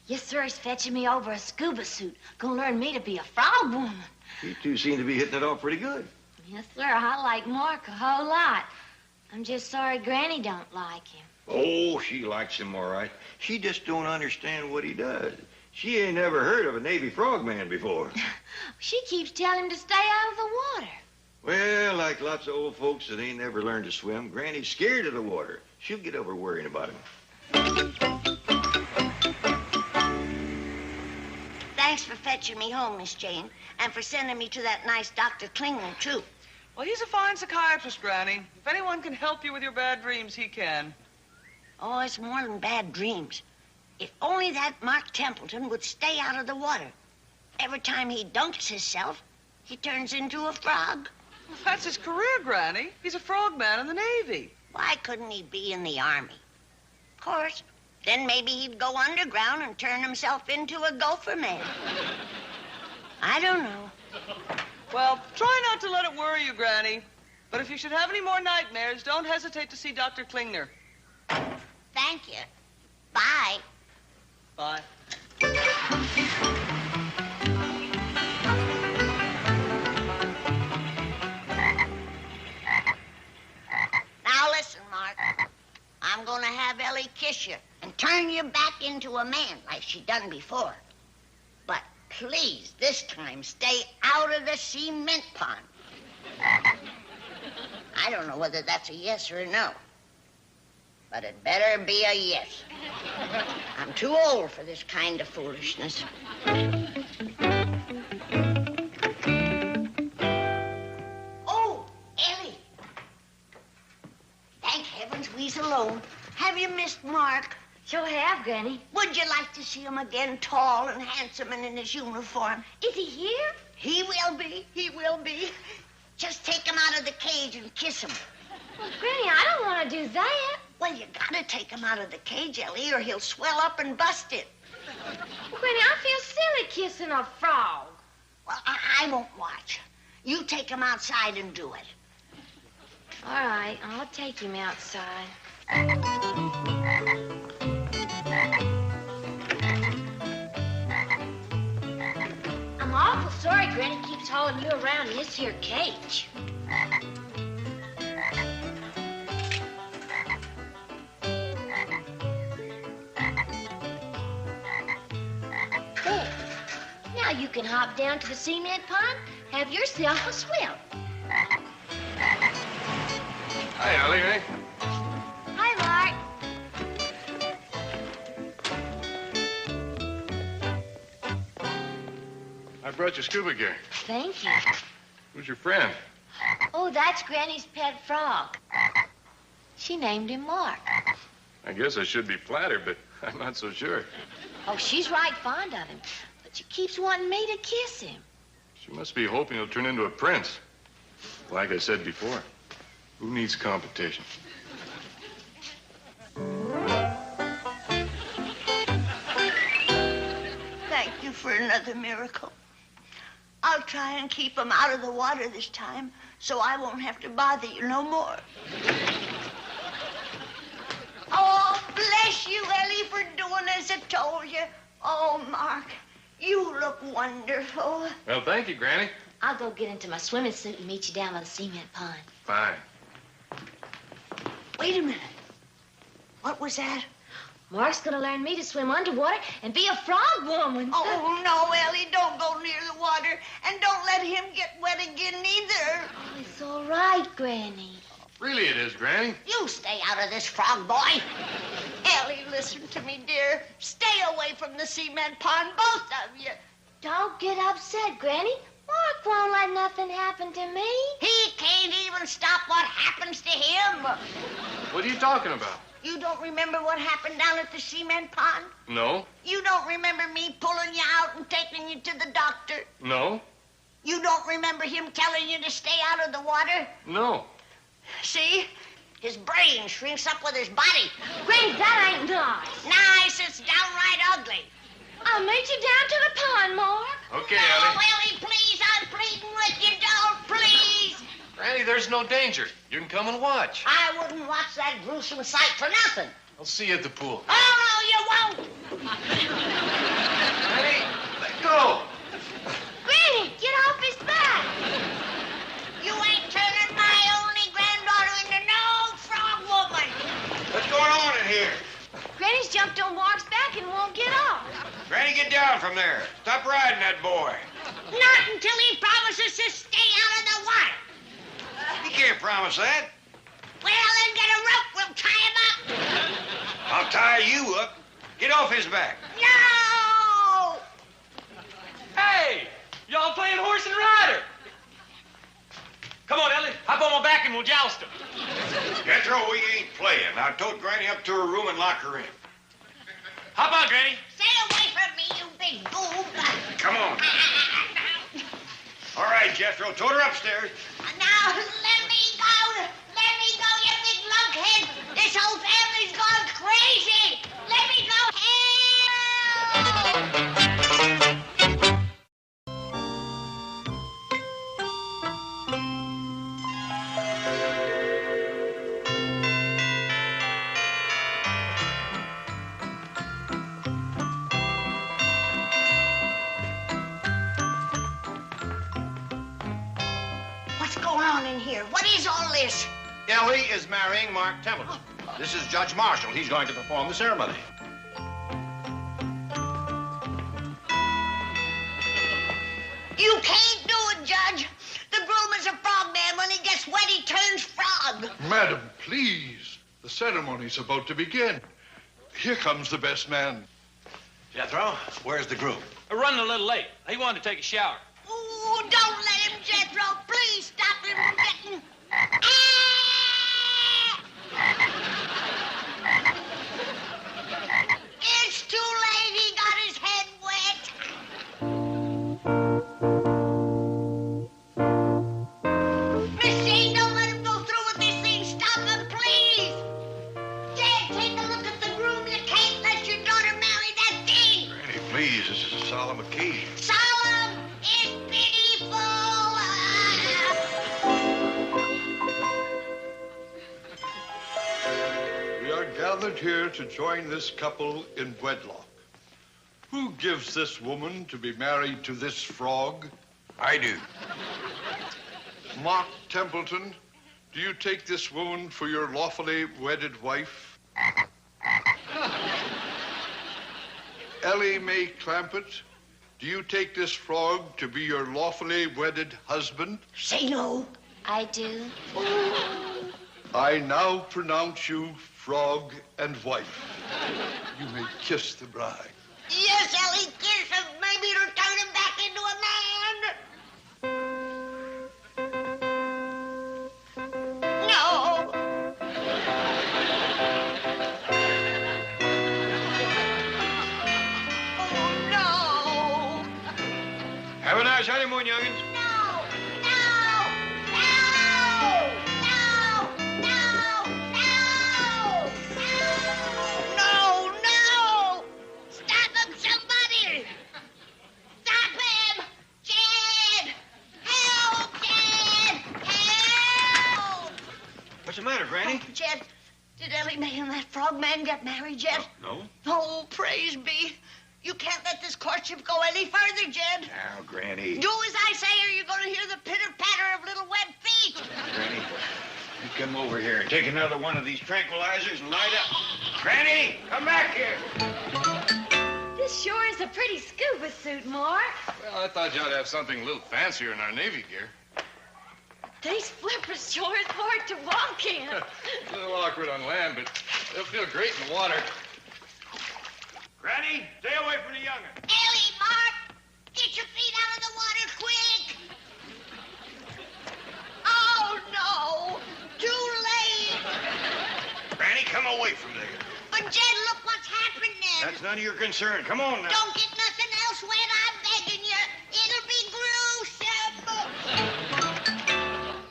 Yes, sir, he's fetching me over a scuba suit. Gonna learn me to be a frog woman. You two seem to be hitting it off pretty good. Yes, sir, I like Mark a whole lot. I'm just sorry Granny don't like him. Oh, she likes him all right. She just don't understand what he does. She ain't never heard of a Navy frogman before. She keeps telling him to stay out of the water. Well, like lots of old folks that ain't never learned to swim, Granny's scared of the water. She'll get over worrying about him. Thanks for fetching me home, Miss Jane, and for sending me to that nice Dr. Klingler, too. Well, he's a fine psychiatrist, Granny. If anyone can help you with your bad dreams, he can. Oh, it's more than bad dreams. If only that Mark Templeton would stay out of the water. Every time he dunks himself, he turns into a frog. Well, that's his career, Granny. He's a frogman in the Navy. Why couldn't he be in the Army? Of course, then maybe he'd go underground and turn himself into a gopher man. I don't know. Well, try not to let it worry you, Granny. But if you should have any more nightmares, don't hesitate to see Dr. Klingler. Thank you. Bye. Bye. Now listen, Mark. I'm gonna have Ellie kiss you and turn you back into a man like she done before. But please, this time, stay out of the cement pond. I don't know whether that's a yes or a no. But it better be a yes. I'm too old for this kind of foolishness. Oh, Ellie. Thank heavens we's alone. Have you missed Mark? Sure have, Granny. Would you like to see him again, tall and handsome and in his uniform? Is he here? He will be. He will be. Just take him out of the cage and kiss him. Well, Granny, I don't want to do that. Well, you gotta take him out of the cage, Ellie, or he'll swell up and bust it. Granny, I feel silly kissing a frog. Well, I won't watch. You take him outside and do it. All right, I'll take him outside. I'm awful sorry Granny keeps hauling you around in this here cage. There. Now you can hop down to the cement pond, have yourself a swim. Hi, Ellie, eh? Hi, Mark. I brought you scuba gear. Thank you. Who's your friend? Oh, that's Granny's pet frog. She named him Mark. I guess I should be flattered, but I'm not so sure. Oh, she's right fond of him, but she keeps wanting me to kiss him. She must be hoping he'll turn into a prince. Like I said before, who needs competition? Thank you for another miracle. I'll try and keep him out of the water this time, so I won't have to bother you no more. Oh, bless you, Ellie, for doing as I told you. Oh, Mark, you look wonderful. Well, thank you, Granny. I'll go get into my swimming suit and meet you down by the cement pond. Fine. Wait a minute. What was that? Mark's gonna learn me to swim underwater and be a frog woman. Oh, no, Ellie, don't go near the water, and don't let him get wet again either. Oh, it's all right, Granny. Really it is, Granny. You stay out of this, frog boy. Ellie, listen to me, dear. Stay away from the cement pond, both of you. Don't get upset, Granny. Mark won't let nothing happen to me. He can't even stop what happens to him. What are you talking about? You don't remember what happened down at the cement pond? No. You don't remember me pulling you out and taking you to the doctor? No. You don't remember him telling you to stay out of the water? No. See? His brain shrinks up with his body. Granny, that ain't nice. Nice, it's downright ugly. I'll meet you down to the pond, Mark. Okay, Oh, Ellie. Ellie, please, I'm pleading with you. Don't, please. Granny, there's no danger. You can come and watch. I wouldn't watch that gruesome sight for nothing. I'll see you at the pool. Oh, no, you won't. down from there. Stop riding that boy. Not until he promises to stay out of the water. He can't promise that. Well, then get a rope. We'll tie him up. I'll tie you up. Get off his back. No! Hey, y'all playing horse and rider. Come on, Ellie. Hop on my back and we'll joust him. Jethro, we ain't playing. Now tote Granny up to her room and lock her in. Hop on, Granny. Stay away from me, you big boob. Come on. All right, Jethro, tote her upstairs. Now, let me go. Let me go, you big lunkhead. This whole family's gone crazy. Let me go. Help! What's going on in here? What is all this? Ellie is marrying Mark Templeton. This is Judge Marshall. He's going to perform the ceremony. You can't do it, Judge. The groom is a frog man. When he gets wet, he turns frog. Madam, please. The ceremony's about to begin. Here comes the best man. Jethro, where's the groom? We're running a little late. He wanted to take a shower. Ooh, don't let him, Jethro. Please stop him from getting... Ah! It's too late. He got his head wet. Miss Jane, don't let him go through with this thing. Stop him, please. Dad, take a look at the groom. You can't let your daughter marry that thing. Granny, please, this is a solemn occasion. Solemn is pitiful. We are gathered here to join this couple in wedlock. Who gives this woman to be married to this frog? I do. Mark Templeton, do you take this woman for your lawfully wedded wife? Ellie Mae Clampett, do you take this frog to be your lawfully wedded husband? Say no. I do. I now pronounce you frog and wife. You may kiss the bride. Yes, Ellie, kiss him. Maybe it'll turn him back into a man. No. Oh, no. Have a nice honeymoon, youngins. No. No. No. No. No. No. Stop him, somebody. Stop him. Jed. Help, Jed. Help. What's the matter, Granny? Jed, did Ellie Mae and that frog man get married yet? No. Oh, praise be. You can't let this courtship go any further, Jed. Now, Granny. Do as I say or you're going to hear the pitter-patter of little web feet. Granny, you come over here and take another one of these tranquilizers and light up. Granny, come back here. This sure is a pretty scuba suit, Mark. Well, I thought you ought to have something a little fancier in our Navy gear. These flippers sure is hard to walk in. A little awkward on land, but they'll feel great in the water. Granny, stay away from the young'un. Ellie, Mark, get your feet out of the water quick. Oh, no. Too late. Granny, come away from there. But, Jed, look what's happening. That's none of your concern. Come on now. Don't get nothing else wet, I'm begging you. It'll be gruesome.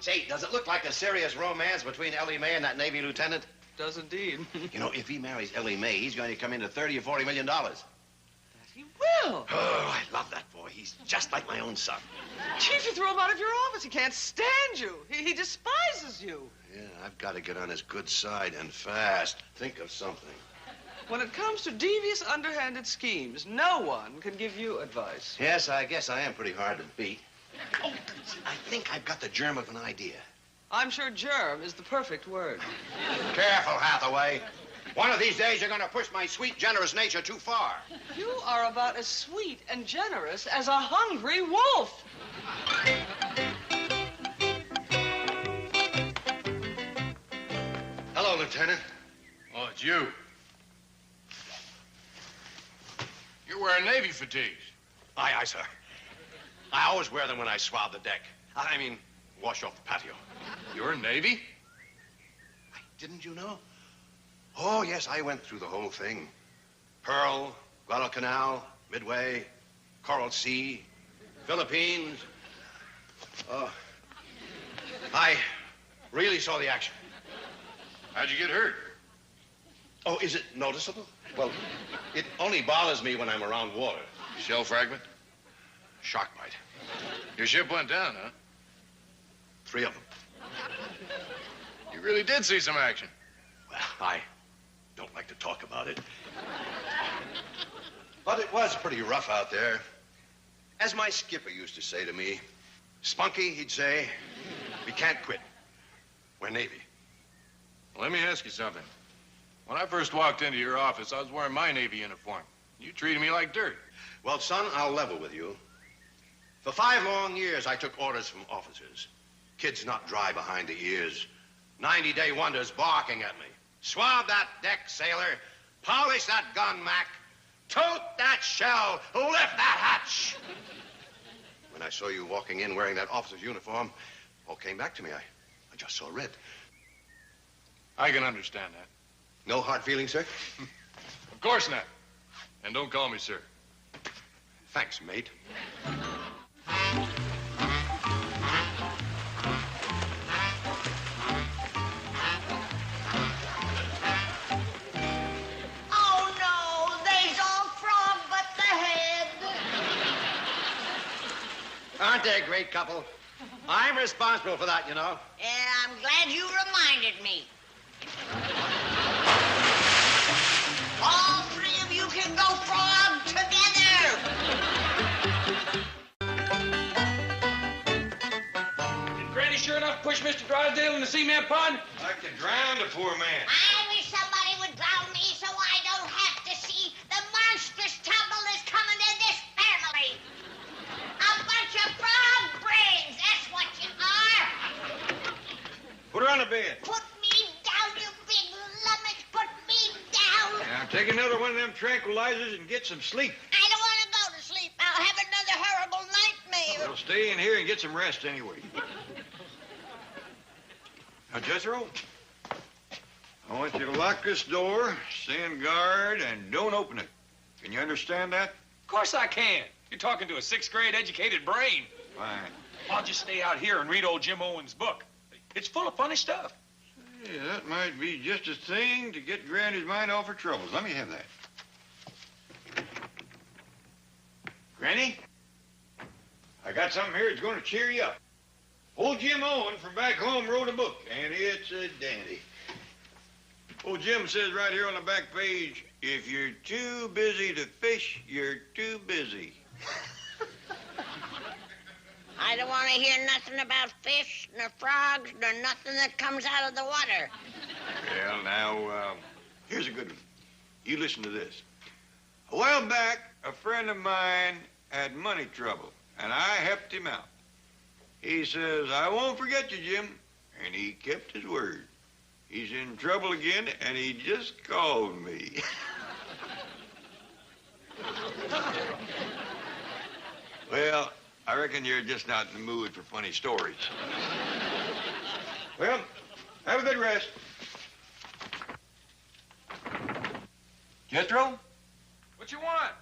Say, does it look like a serious romance between Ellie Mae and that Navy lieutenant? Does indeed. You know, if he marries Ellie Mae, he's going to come into $30 or $40 million. He will. Oh, I love that boy. He's just like my own son. Chief, you throw him out of your office. He can't stand you. He despises you. Yeah, I've got to get on his good side and fast. Think of something. When it comes to devious, underhanded schemes, no one can give you advice. Yes, I guess I am pretty hard to beat. Oh, I think I've got the germ of an idea. I'm sure germ is the perfect word. Careful, Hathaway. One of these days, you're going to push my sweet, generous nature too far. You are about as sweet and generous as a hungry wolf. Hello, Lieutenant. Oh, it's you. You're wearing Navy fatigues. Aye, aye, sir. I always wear them when I swab the deck. I mean, wash off the patio. You're Navy? Didn't you know? Oh, yes, I went through the whole thing. Pearl, Guadalcanal, Midway, Coral Sea, Philippines. I really saw the action. How'd you get hurt? Oh, is it noticeable? Well, it only bothers me when I'm around water. Shell fragment? Shark bite. Your ship went down, huh? 3 of them. You really did see some action. Well, I don't like to talk about it. But it was pretty rough out there. As my skipper used to say to me, Spunky, he'd say, we can't quit. We're Navy. Well, let me ask you something. When I first walked into your office, I was wearing my Navy uniform. You treated me like dirt. Well, son, I'll level with you. For 5 long years, I took orders from officers. Kids not dry behind the ears. 90-day wonders barking at me. Swab that deck, sailor. Polish that gun, Mac. Tote that shell. Lift that hatch. When I saw you walking in wearing that officer's uniform, all came back to me. I just saw red. I can understand that. No hard feelings, sir? Of course not. And don't call me sir. Thanks, mate. Oh, no, there's all frog but the head. Aren't they a great couple? I'm responsible for that, you know. Yeah, I'm glad you reminded me. All 3 of you can go frog together. Did Granny sure enough push Mr. Drysdale in the cement pond? Like to drown the poor man. I wish somebody would drown me so I don't have to see the monstrous trouble that's coming to this family. A bunch of frog brains, that's what you are. Put her on the bed. Put me down, you big lummox. Put me down. Now, take another one of them tranquilizers and get some sleep. I don't want to go to sleep. I'll have another horrible nightmare. Well, stay in here and get some rest anyway. Now, Jethro, I want you to lock this door, stand guard, and don't open it. Can you understand that? Of course I can. You're talking to a 6th grade educated brain. Fine. I'll just stay out here and read old Jim Owen's book. It's full of funny stuff. Yeah, that might be just a thing to get Granny's mind off her troubles. Let me have that. Granny, I got something here that's going to cheer you up. Old Jim Owen from back home wrote a book, and it's a dandy. Old Jim says right here on the back page, if you're too busy to fish, you're too busy. I don't want to hear nothing about fish, nor frogs, nor nothing that comes out of the water. Well, now, here's a good one. You listen to this. A while back, a friend of mine had money trouble, and I helped him out. He says, I won't forget you, Jim. And he kept his word. He's in trouble again, and he just called me. Well, I reckon you're just not in the mood for funny stories. Well, have a good rest. Jethro, What you want?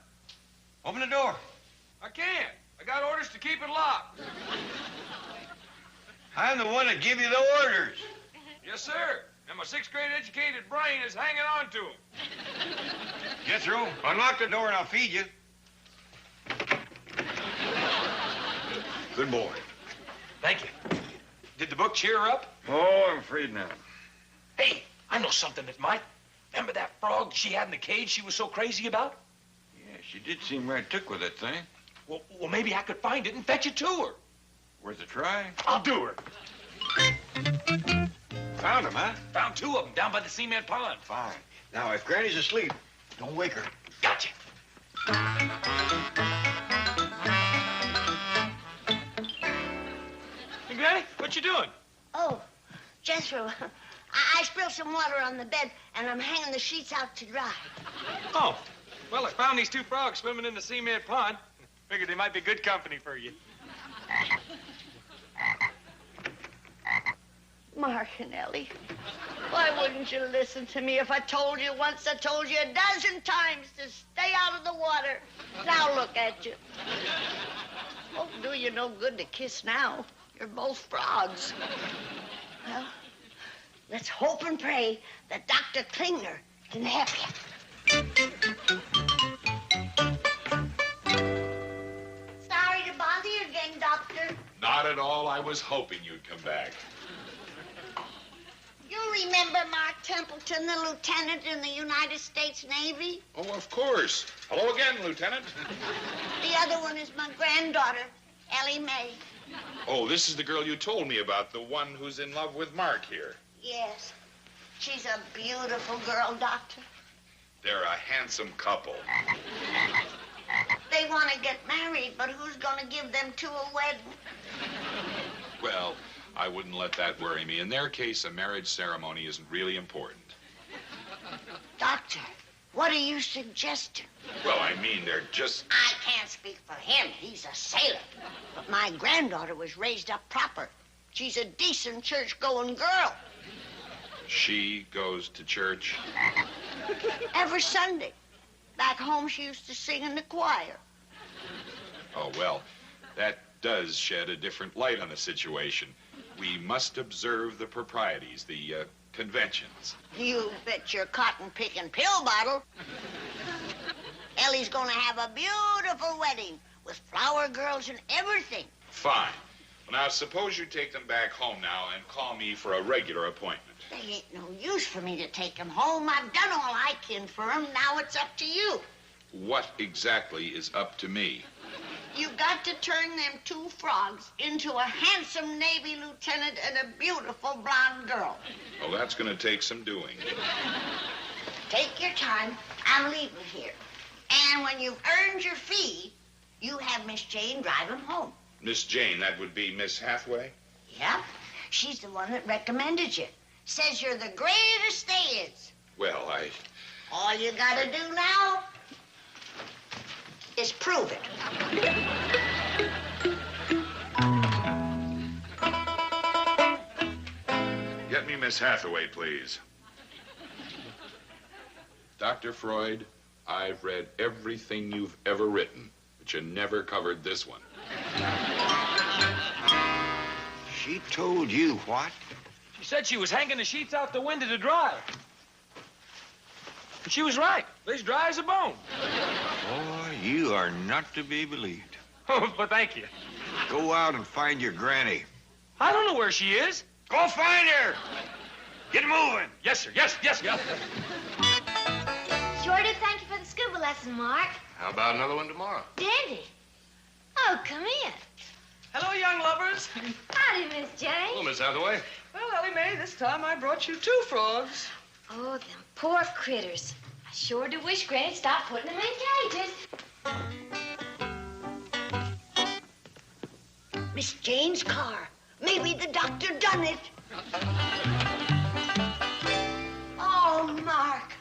open the door. I can't. I got orders to keep it locked. I'm the one that give you the orders. Yes, sir. And my 6th grade educated brain is hanging on to them. Jethro, unlock the door and I'll feed you. Good boy. Thank you. Did the book cheer her up? Oh, I'm afraid not. Hey, I know something that might. Remember that frog she had in the cage she was so crazy about? Yeah, she did seem right took with that thing. Well, maybe I could find it and fetch it to her. Worth a try. I'll do her. Found him, huh? Found 2 of them down by the cement pond. Fine. Now, if Granny's asleep, don't wake her. Gotcha. Hey, Granny, what you doing? Oh, Jethro, I spilled some water on the bed, and I'm hanging the sheets out to dry. Oh, well, I found these two frogs swimming in the cement pond. Figured they might be good company for you. Mark and Ellie, why wouldn't you listen to me if I told you once? I told you a dozen times to stay out of the water. Now look at you. Won't do you no good to kiss now. You're both frogs. Well, let's hope and pray that Dr. Klingner can help you. Sorry to bother you again, Doctor. Not at all. I was hoping you'd come back. You remember Mark Templeton, the lieutenant in the United States Navy? Oh, of course. Hello again, Lieutenant. The other one is my granddaughter, Ellie Mae. Oh, this is the girl you told me about, the one who's in love with Mark here. Yes. She's a beautiful girl, Doctor. They're a handsome couple. They want to get married, but who's going to give them two a wedding? Well, I wouldn't let that worry me. In their case, a marriage ceremony isn't really important. Doctor, what are you suggesting? Well, I mean, they're just... I can't speak for him. He's a sailor. But my granddaughter was raised up proper. She's a decent church-going girl. She goes to church. Every Sunday. Back home, she used to sing in the choir. Oh, well, that does shed a different light on the situation. We must observe the proprieties, the conventions. You bet your cotton-picking pill bottle. Ellie's gonna have a beautiful wedding with flower girls and everything. Fine. Well, now, suppose you take them back home now and call me for a regular appointment. There ain't no use for me to take them home. I've done all I can for them. Now it's up to you. What exactly is up to me? You got to turn them two frogs into a handsome Navy lieutenant and a beautiful blonde girl. Well, that's going to take some doing. Take your time. I'm leaving here. And when you've earned your fee, you have Miss Jane drive them home. Miss Jane, that would be Miss Hathaway? Yep. She's the one that recommended you. Says you're the greatest there is. Well, All you got to do now is prove it. Get me Miss Hathaway, please. Dr. Freud, I've read everything you've ever written, but you never covered this one. She told you what? She said she was hanging the sheets out the window to dry. And she was right. They're as dry as a bone. Boy, you are not to be believed. Oh, but thank you. Go out and find your granny. I don't know where she is. Go find her! Get moving! Yes, sir. Yes, yes, yes. Sure do thank you for the scuba lesson, Mark. How about another one tomorrow? Dandy. Oh, come in. Hello, young lovers. Howdy, Miss Jane. Hello, Miss Hathaway. Well, Ellie Mae, this time I brought you two frogs. Oh, them poor critters. I sure do wish Granny'd stop putting them in cages. Miss Jane's car. Maybe the doctor done it. Oh, Mark,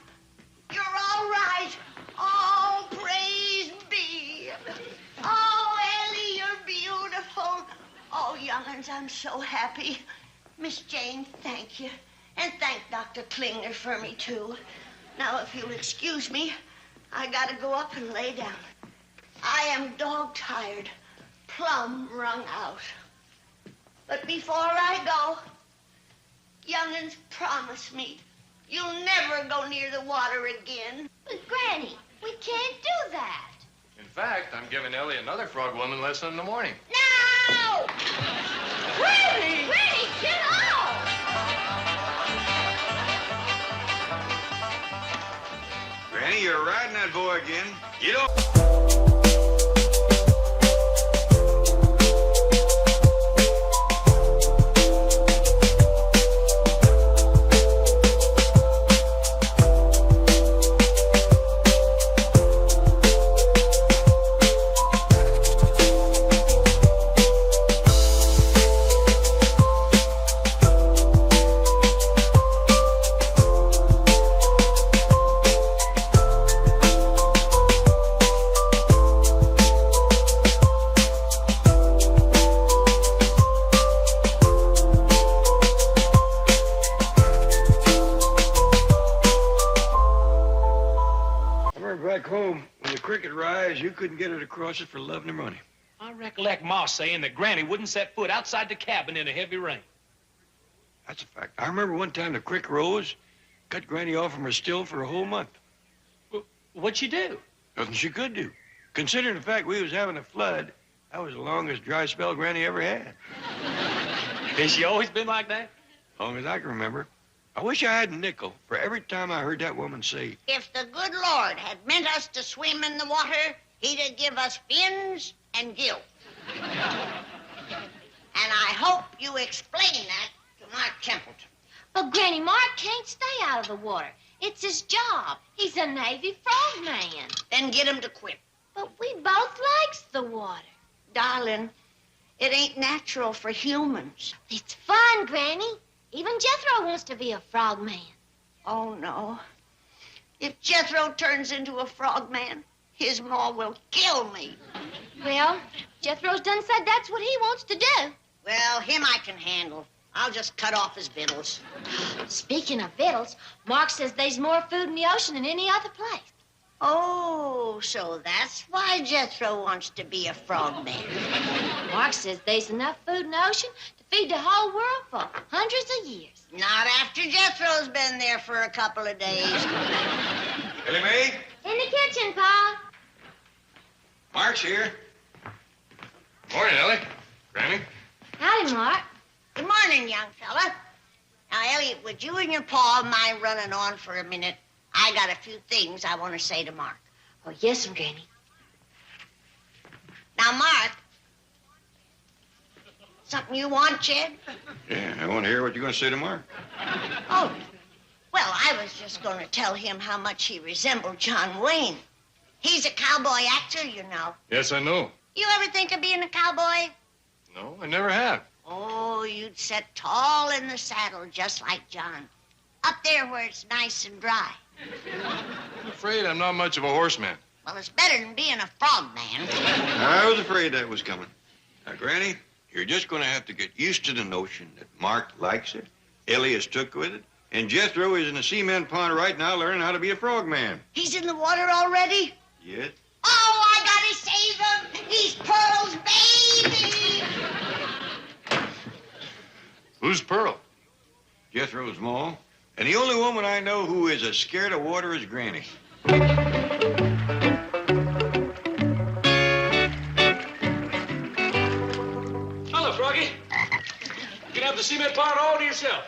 you're all right. Oh, praise be. Oh, Ellie, you're beautiful. Oh, young'uns, I'm so happy. Miss Jane, thank you. And thank Dr. Klingner for me, too. Now, if you'll excuse me, I gotta go up and lay down. I am dog-tired, plumb wrung out. But before I go, young'uns, promise me you'll never go near the water again. But, Granny, we can't do that. In fact, I'm giving Ellie another frog woman lesson in the morning. No! Granny! Granny, get off! Granny, you're riding that boy again. Get off! you couldn't get her to cross it for love nor money. I recollect Ma saying that Granny wouldn't set foot outside the cabin in a heavy rain. That's a fact. I remember one time the creek rose, cut Granny off from her still for a whole month. What'd she do? Nothing she could do. Considering the fact we was having a flood, that was the longest dry spell Granny ever had. Has she always been like that? Long as I can remember. I wish I had a nickel for every time I heard that woman say, If the good Lord had meant us to swim in the water, he'd have give us fins and gills. And I hope you explain that to Mark Templeton. But Granny, Mark can't stay out of the water. It's his job. He's a Navy frogman. Then get him to quit. But we both likes the water. Darling, it ain't natural for humans. It's fun, Granny. Even Jethro wants to be a frogman. Oh, no. If Jethro turns into a frogman, his ma will kill me. Well, Jethro's done said that's what he wants to do. Well, him I can handle. I'll just cut off his victuals. Speaking of victuals, Mark says there's more food in the ocean than any other place. Oh, so that's why Jethro wants to be a frogman. Mark says there's enough food in the ocean to feed the whole world for hundreds of years. Not after Jethro's been there for a couple of days. Ellie Mae? In the kitchen, Pa. Mark's here. Morning, Ellie. Granny. Howdy, Mark. Good morning, young fella. Now, Elliot, would you and your pa mind running on for a minute? I got a few things I want to say to Mark. Oh, yes, Granny. Now, Mark, something you want, Jed? Yeah, I want to hear what you're going to say to Mark. Oh, well, I was just going to tell him how much he resembled John Wayne. He's a cowboy actor, you know. Yes, I know. You ever think of being a cowboy? No, I never have. Oh, you'd sit tall in the saddle just like John. Up there where it's nice and dry. I'm afraid I'm not much of a horseman. Well, it's better than being a frogman. I was afraid that was coming. Now, Granny, you're just going to have to get used to the notion that Mark likes it, Ellie is took with it, and Jethro is in a cement pond right now learning how to be a frogman. He's in the water already? Yes? Oh, I gotta save him! He's Pearl's baby! Who's Pearl? Jethro's mom. And the only woman I know who is as scared of water as Granny. Hello, Froggy. You can have the cement pond all to yourself.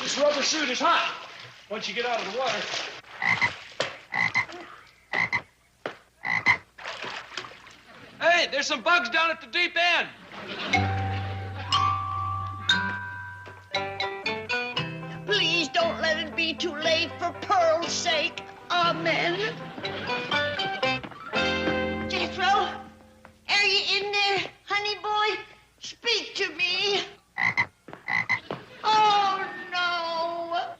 This rubber suit is hot once you get out of the water. Hey, there's some bugs down at the deep end. Please don't let it be too late for Pearl's sake. Amen. Jethro, are you in there, honey boy? Speak to me. Oh, no.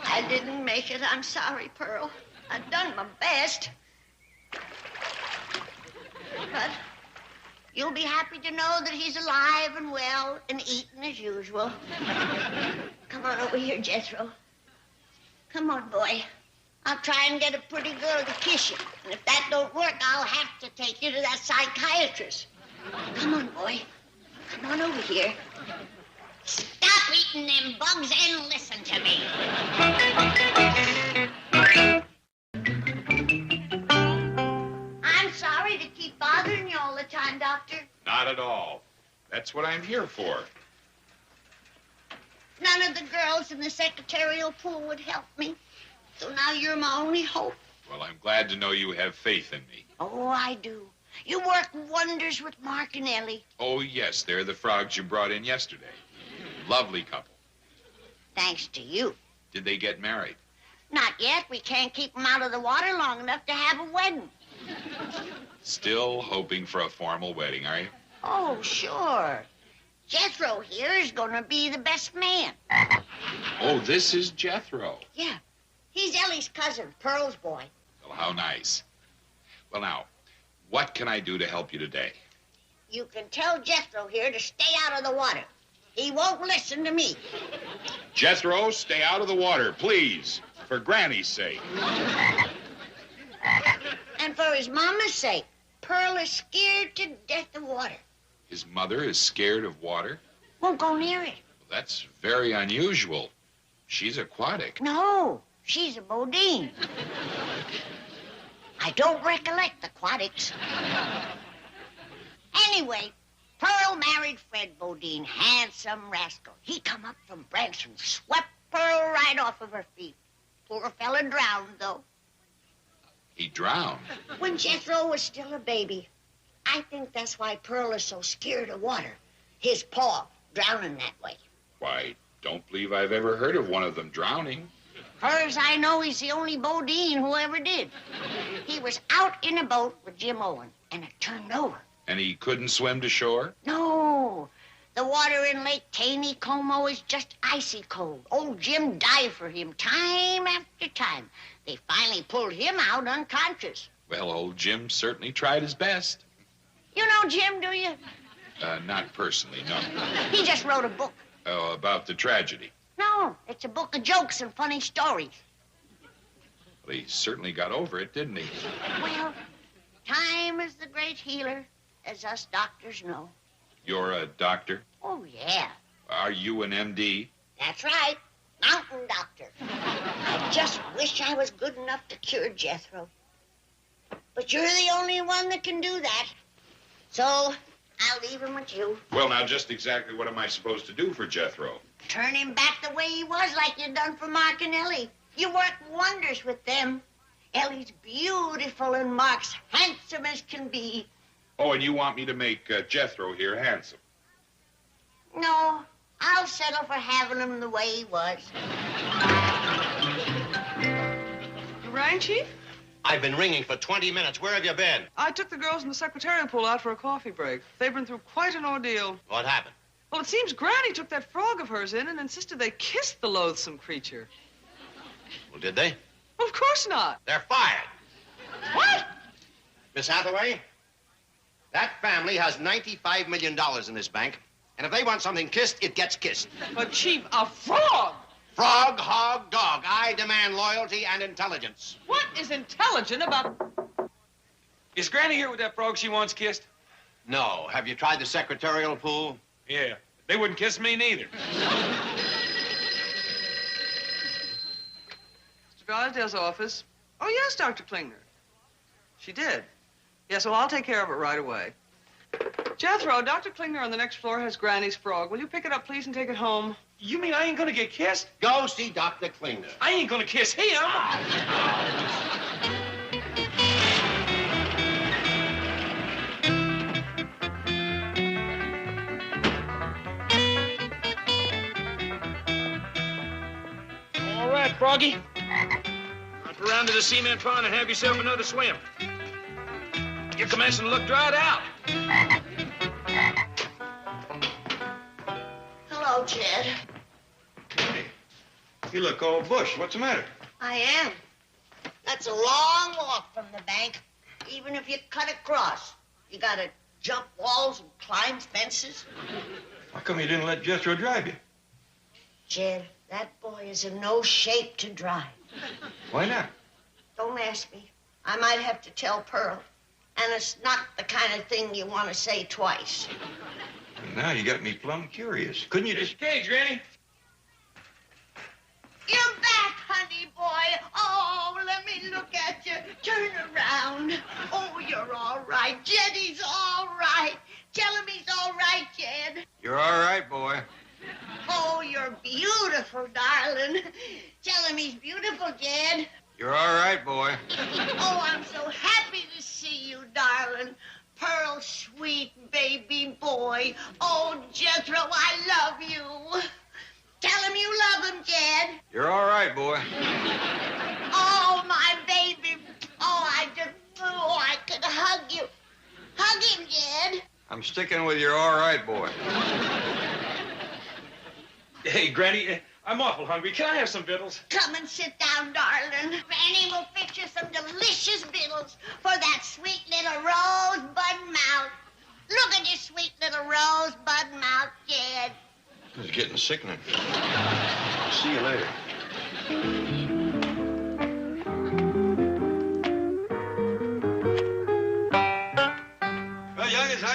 I didn't make it. I'm sorry, Pearl. I've done my best. But you'll be happy to know that he's alive and well and eating as usual. Come on over here, Jethro. Come on, boy. I'll try and get a pretty girl to kiss you. And if that don't work, I'll have to take you to that psychiatrist. Come on, boy. Come on over here. Stop eating them bugs and listen to me. I'm sorry to keep bothering you all the time, Doctor. Not at all. That's what I'm here for. None of the girls in the secretarial pool would help me. So now you're my only hope. Well, I'm glad to know you have faith in me. Oh, I do. You work wonders with Mark and Ellie. Oh, yes, they're the frogs you brought in yesterday. Lovely couple. Thanks to you. Did they get married? Not yet. We can't keep them out of the water long enough to have a wedding. Still hoping for a formal wedding, are you? Oh, sure. Jethro here is going to be the best man. Oh, this is Jethro. Yeah. He's Ellie's cousin, Pearl's boy. Well, how nice. Well, now, what can I do to help you today? You can tell Jethro here to stay out of the water. He won't listen to me. Jethro, stay out of the water, please. for Granny's sake. And for his mama's sake. Pearl is scared to death of water. His mother is scared of water? Won't go near it. That's very unusual. She's aquatic. No, she's a Bodine. I don't recollect aquatics. Anyway, Pearl married Fred Bodine, handsome rascal. He come up from Branson, swept Pearl right off of her feet. Poor fella drowned, though. He drowned? When Jethro was still a baby. I think that's why Pearl is so scared of water. His paw drowning that way. Why, don't believe I've ever heard of one of them drowning. Far as I know, he's the only Bodine who ever did. He was out in a boat with Jim Owen, and it turned over. And he couldn't swim to shore? No. The water in Lake Taneycomo is just icy cold. Old Jim died for him time after time. They finally pulled him out unconscious. Well, old Jim certainly tried his best. You know Jim, do you? Not personally, no. He just wrote a book. Oh, about the tragedy. No, it's a book of jokes and funny stories. Well, he certainly got over it, didn't he? Well, time is the great healer, as us doctors know. You're a doctor? Oh, yeah. Are you an MD? That's right. Mountain doctor. I just wish I was good enough to cure Jethro. But you're the only one that can do that. So, I'll leave him with you. Well, now, just exactly what am I supposed to do for Jethro? Turn him back the way he was, like you done for Mark and Ellie. You worked wonders with them. Ellie's beautiful and Mark's handsome as can be. Oh, and you want me to make Jethro here handsome? No, I'll settle for having him the way he was. You rang, Chief? I've been ringing for 20 minutes. Where have you been? I took the girls in the secretarial pool out for a coffee break. They've been through quite an ordeal. What happened? Well, it seems Granny took that frog of hers in and insisted they kissed the loathsome creature. Well, did they? Well, of course not. They're fired. What? Miss Hathaway, that family has $95 million in this bank, and if they want something kissed, it gets kissed. But, Chief, a frog! Frog, hog, dog. I demand loyalty and intelligence. What is intelligent about... Is Granny here with that frog she wants kissed? No. Have you tried the secretarial pool? Yeah. They wouldn't kiss me neither. Mr. Drysdale's office. Oh, yes, Dr. Klingner. She did. Yes, well, I'll take care of it right away. Jethro, Dr. Klingner on the next floor has Granny's frog. Will you pick it up, please, and take it home? You mean I ain't gonna get kissed? Go see Dr. Klingner. I ain't gonna kiss him. All right, Froggy. Hop around to the cement pond and have yourself another swim. You're commencing to look dried out. Hello, Jed. Hey, you look all bush. What's the matter? I am. That's a long walk from the bank. Even if you cut across, you gotta jump walls and climb fences. How come you didn't let Jethro drive you? Jed, that boy is in no shape to drive. Why not? Don't ask me. I might have to tell Pearl. And it's not the kind of thing you want to say twice. Now you got me plumb curious. Couldn't you just... Okay, Granny. You're back, honey boy. Oh, let me look at you. Turn around. Oh, you're all right. Jeddy's all right. Tell him he's all right, Jed. You're all right, boy. Oh, you're beautiful, darling. Tell him he's beautiful, Jed. You're all right, boy. Oh, I'm so happy to see you, darling. Pearl, sweet baby boy. Oh, Jethro, I love you. Tell him you love him, Jed. You're all right, boy. Oh, my baby. Oh, I could hug you. Hug him, Jed. I'm sticking with your all right, boy. Hey, Granny, I'm awful hungry. Can I have some victuals? Come and sit down, darling. Granny will fix you some delicious victuals for that sweet little rosebud mouth. Look at your sweet little rosebud mouth, Jed. This is getting sickening. See you later.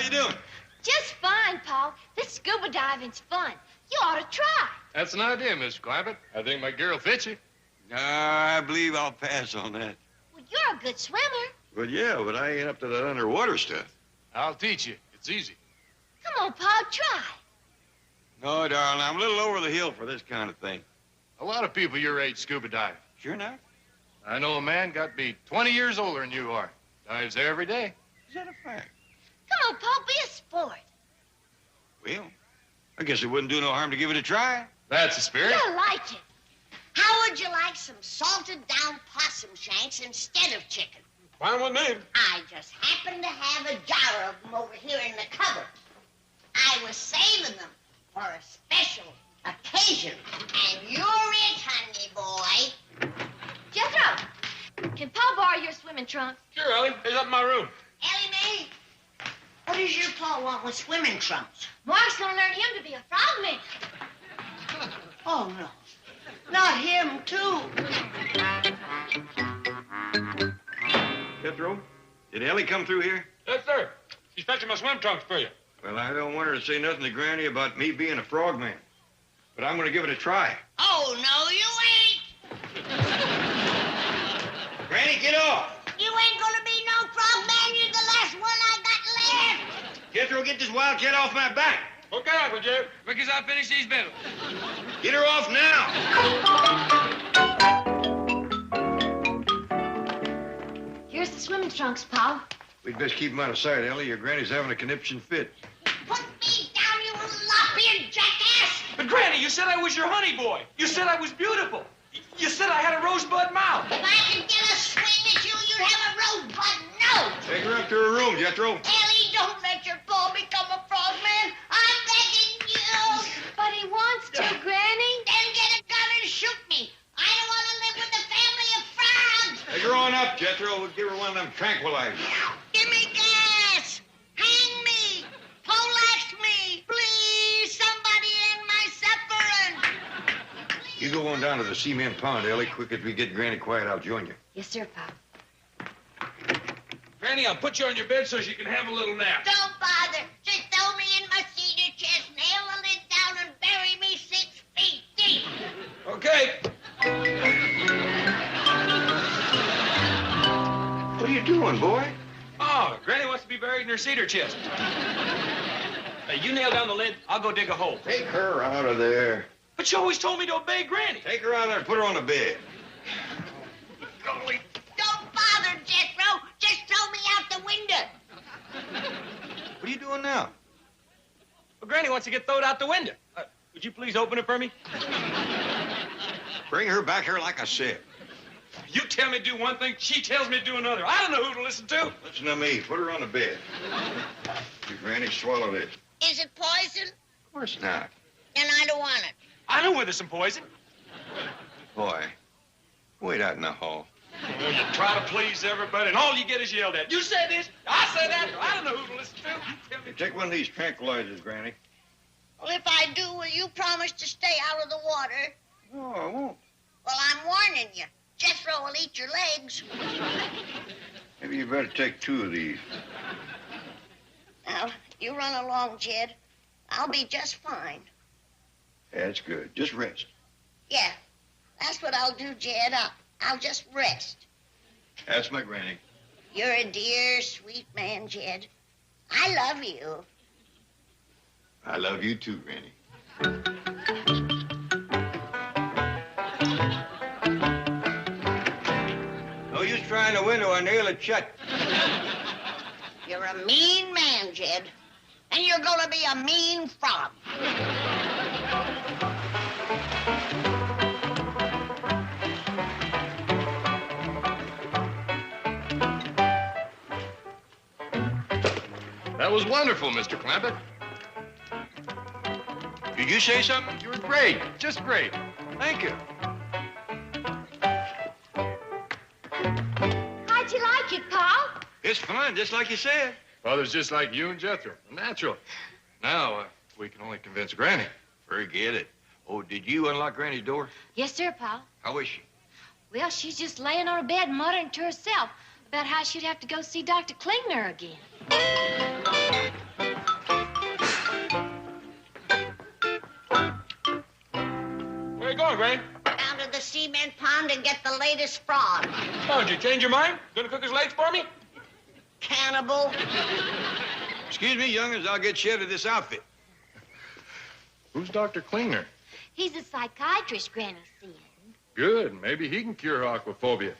you doing? Just fine, Paul. This scuba diving's fun. You ought to try. That's an idea, Mr. Clampett. I think my gear will fit you. No, I believe I'll pass on that. Well, you're a good swimmer. Well, yeah, but I ain't up to that underwater stuff. I'll teach you. It's easy. Come on, Paul, try. No, darling, I'm a little over the hill for this kind of thing. A lot of people your age scuba dive. Sure not? I know a man got to be 20 years older than you are. Dives there every day. Is that a fact? Come on, Paul, be a sport. Well, I guess it wouldn't do no harm to give it a try. That's the spirit. You'll like it. How would you like some salted down possum shanks instead of chicken? Fine with me. I just happen to have a jar of them over here in the cupboard. I was saving them for a special occasion. And you're it, honey boy. Jethro, can Paul borrow your swimming trunks? Sure, Ellie. It's up in my room. Ellie Mae, what does your Paul want with swimming trunks? Mark's gonna learn him to be a frogman. Oh, no. Not him, too. Jethro, did Ellie come through here? Yes, sir. She's fetching my swim trunks for you. Well, I don't want her to say nothing to Granny about me being a frogman. But I'm going to give it a try. Oh, no, you ain't. Granny, get off! You ain't gonna be no frogman. You're the last one I got left. Jethro, get this wildcat off my back. Okay, Uncle Jeb. Quick as I finish these vittles. Get her off now. Here's the swimming trunks, Paul. We'd best keep them out of sight, Ellie. Your granny's having a conniption fit. Put me down, you lop-eared jackass. But, Granny, you said I was your honey boy. You said I was beautiful. You said I had a rosebud mouth. If I could get a swing at you, you'd have a rosebud nose. Take her up to her room, Jethro. Ellie, don't let your Paul become a frogman. I'm begging you. But he wants to, Granny. Then get a gun and shoot me. I don't want to live with a family of frogs. Take her on up, Jethro. We'll give her one of them tranquilizers. Give me gas. Hang me. Poleaxe me. Please, somebody end my suffering. You go on down to the cement pond, Ellie. Quick as we get Granny quiet, I'll join you. Yes, sir, Paul. Granny, I'll put you on your bed so she can have a little nap. Don't bother. Just throw me in my cedar chest, nail the lid down, and bury me 6 feet deep. Okay. What are you doing, boy? Oh, Granny wants to be buried in her cedar chest. Hey, you nail down the lid, I'll go dig a hole. Take her out of there. But you always told me to obey Granny. Take her out there and put her on the bed. Golly. Don't bother, Jethro. Just throw me out the window. What are you doing now? Well, Granny wants to get thrown out the window. Would you please open it for me? Bring her back here like I said. You tell me to do one thing, she tells me to do another. I don't know who to listen to. Listen to me. Put her on the bed. Your Granny swallowed it. Is it poison? Of course not. Then I don't want it. I know where there's some poison. Boy, wait out in the hall. Oh, you try to please everybody, and all you get is yelled at. You say this, I say that. I don't know who to listen to. Tell me. Take one of these tranquilizers, Granny. Well, if I do, will you promise to stay out of the water? No, I won't. Well, I'm warning you. Jethro will eat your legs. Maybe you better take 2 of these. Now, you run along, Jed. I'll be just fine. That's good. Just rest. Yeah, that's what I'll do, Jed. I'll just rest. That's my Granny. You're a dear, sweet man, Jed. I love you. I love you too, Granny. No use trying the window. I nail it shut. You're a mean man, Jed. And you're gonna be a mean frog. That was wonderful, Mr. Clampett. Did you say something? You were great. Just great. Thank you. How'd you like it, Paul? It's fun, just like you said. Father's just like you and Jethro. Natural. Now, we can only convince Granny. Forget it. Oh, did you unlock Granny's door? Yes, sir, Paul. How is she? Well, she's just laying on her bed muttering to herself about how she'd have to go see Dr. Klingner again. going, Granny? Down to the cement pond and get the latest frog. Oh, did you change your mind? Gonna cook his legs for me? Cannibal. Excuse me, young'uns, I'll get Shed of this outfit. Who's Dr. Klingner? He's a psychiatrist Granny's seeing. Good. Maybe he can cure aquaphobia.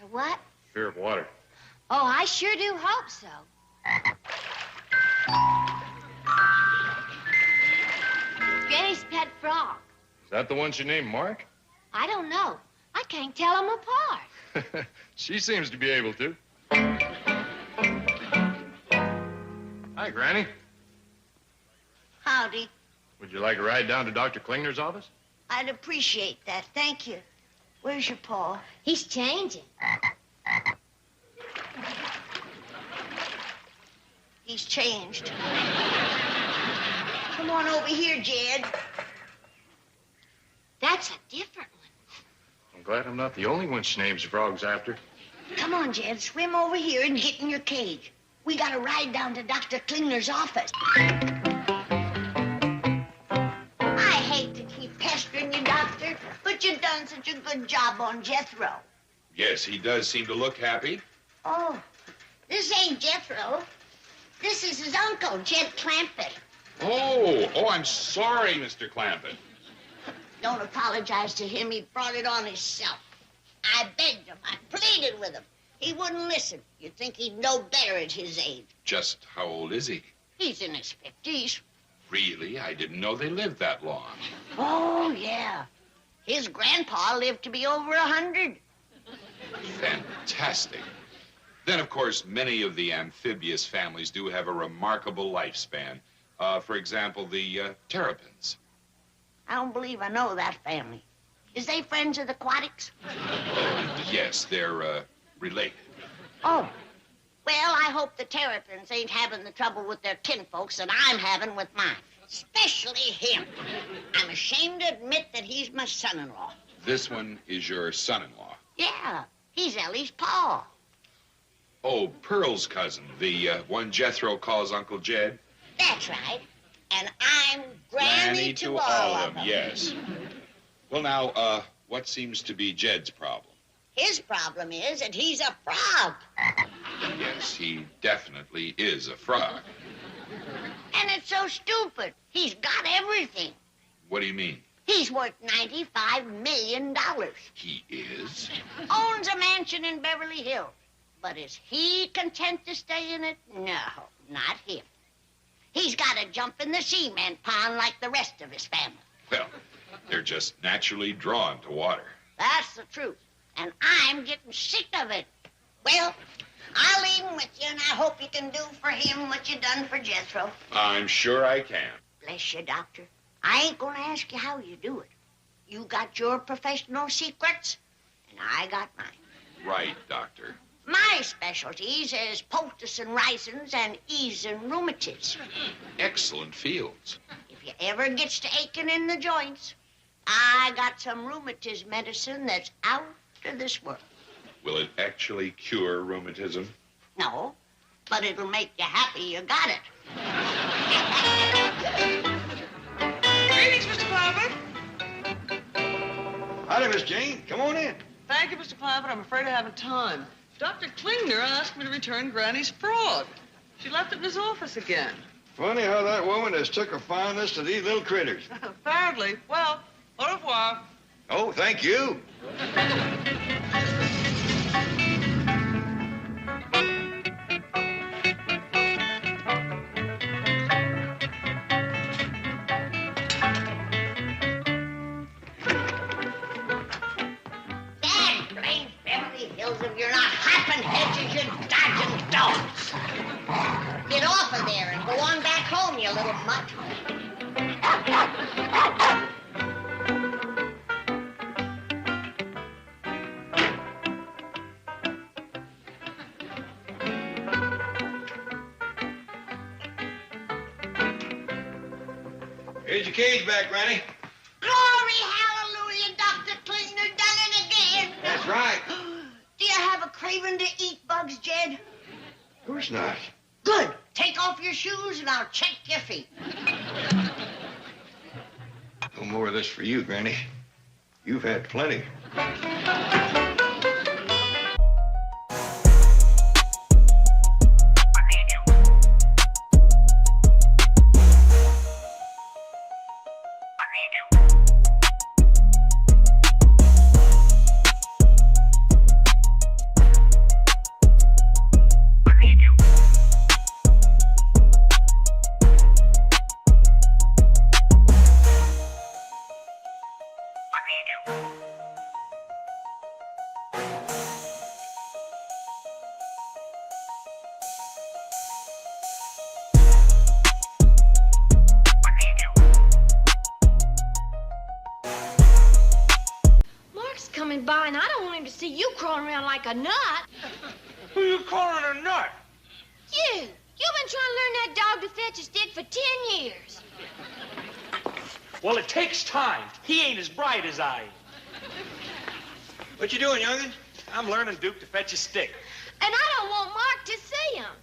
Or what? Fear of water. Oh, I sure do hope so. Granny's pet frog. Is that the one she named Mark? I don't know. I can't tell them apart. She seems to be able to. Hi, Granny. Howdy. Would you like a ride down to Dr. Klingner's office? I'd appreciate that. Thank you. Where's your paw? He's changing. He's changed. Come on over here, Jed. That's a different one. I'm glad I'm not the only one she names frogs after. Come on, Jed. Swim over here and get in your cage. We got to ride down to Dr. Klingner's office. I hate to keep pestering you, Doctor, but you've done such a good job on Jethro. Yes, he does seem to look happy. Oh, this ain't Jethro. This is his uncle, Jed Clampett. Oh, I'm sorry, Mr. Clampett. Don't apologize to him. He brought it on himself. I begged him. I pleaded with him. He wouldn't listen. You'd think he'd know better at his age. Just how old is he? He's in his 50s. Really? I didn't know they lived that long. Oh, yeah. His grandpa lived to be over 100. Fantastic. Then, of course, many of the amphibious families do have a remarkable lifespan. For example, the terrapins. I don't believe I know that family. Is they friends of the aquatics? Yes, they're related. Oh. Well, I hope the terrapins ain't having the trouble with their kinfolks that I'm having with mine. Especially him. I'm ashamed to admit that he's my son-in-law. This one is your son-in-law. Yeah, he's Ellie's pa. Oh, Pearl's cousin, the one Jethro calls Uncle Jed. That's right. And I'm Granny to all of them. Yes. Well, now, what seems to be Jed's problem? His problem is that he's a frog. Yes, he definitely is a frog. And it's so stupid. He's got everything. What do you mean? He's worth $95 million. He is? Owns a mansion in Beverly Hills. But is he content to stay in it? No, not him. He's got to jump in the cement pond like the rest of his family. Well, they're just naturally drawn to water. That's the truth. And I'm getting sick of it. Well, I'll leave him with you, and I hope you can do for him what you done for Jethro. I'm sure I can. Bless you, Doctor. I ain't gonna ask you how you do it. You got your professional secrets, and I got mine. Right, Doctor. My specialties is poultice and ricins and ease and rheumatiz. Excellent fields. If you ever gets to aching in the joints, I got some rheumatiz medicine that's out of this world. Will it actually cure rheumatism? No, but it'll make you happy you got it. Greetings, Mr. Clampett. Howdy, Miss Jane. Come on in. Thank you, Mr. Clampett. I'm afraid I haven't time. Dr. Klingner asked me to return Granny's frog. She left it in his office again. Funny how that woman has took a fondness to these little critters. Apparently. Well, au revoir. Oh, thank you. If you're not hopping hedges, you're dodging dogs. Get off of there and go on back home, you little mutt. Here's your cage back, Granny. Glory, hallelujah, Dr. Klingner done it again. That's right. Do you have a craving to eat bugs, Jed? Of course not. Good. Take off your shoes and I'll check your feet. No more of this for you, Granny. You've had plenty. Coming by, and I don't want him to see you crawling around like a nut. Who you calling a nut? You. You've been trying to learn that dog to fetch a stick for 10 years. Well, it takes time. He ain't as bright as I am. What you doing, youngin? I'm learning Duke to fetch a stick. And I don't want Mark to see him.